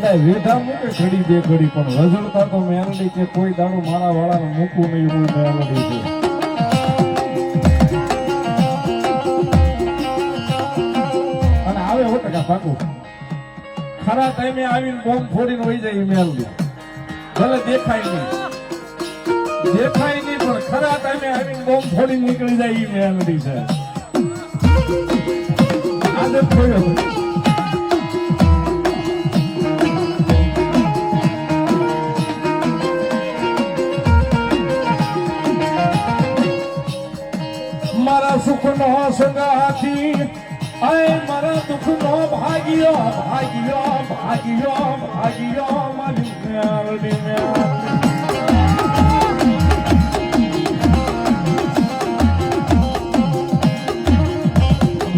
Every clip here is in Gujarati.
બધા વેઠા મૂકે ઘડી બે ઘડી પણ રઝળતા તો મેલડી કે કોઈ દાડો મારા વાળાને મૂકવું નહીં એવું મેલડી છે. અને આવે 100% પાકું. ખરા ટાઈમે આવીને બોમ્બ ફોડીને વહી જાય મેલડી. ભલે દેખાય નહીં પણ ખરા ટાઈમે આવીને બોમ્બ ફોડીને નીકળી જાય એ મેલડી છે. આદત થયો મારા સુખ નો સંગાથી આય મારા દુઃખ નો ભાગ્યો ભાગ્યો ભાગ્યો ભાગ્યો મારી મેલડી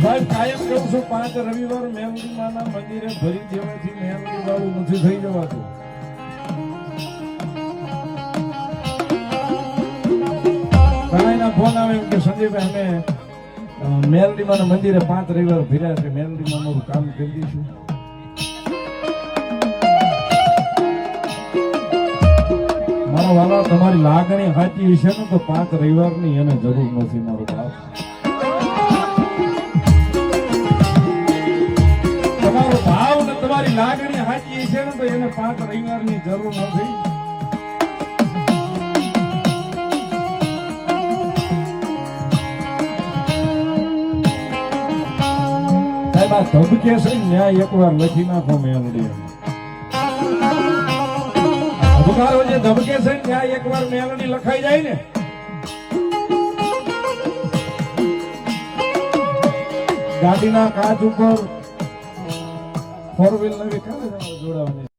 ભાઈ કાયમ કહું છું 5 રવિવાર મેલડી માના મંદિરે ભરી દેવાથી મેલડી વાળું નથી થઈ જવાતું. ઘણા ફોન આવે એમ કે સંજયભાઈ અમે મેલડી માના મંદિરે 5 રવિવાર ફર્યા છે, મેલડી માં અમારું કામ કરી દઈશું. મારા વાલા તમારી લાગણી સાચી વિશે ને તો 5 રવિવાર ની એને જરૂર નથી મારો બાપ. તમારો ભાવ ને તમારી લાગણી સાચી છે ને તો એને 5 રવિવાર ની જરૂર નથી. ધબકે છે ન્યાય એકવાર લખી નાખો મેલડી. ધબકારો જે ધબકે છે ન્યાય એકવાર મેલડી લખાઈ જાય ને ગાડીના કાચ ઉપર 4 વ્હીલ નવી કાલે જોડાવાની.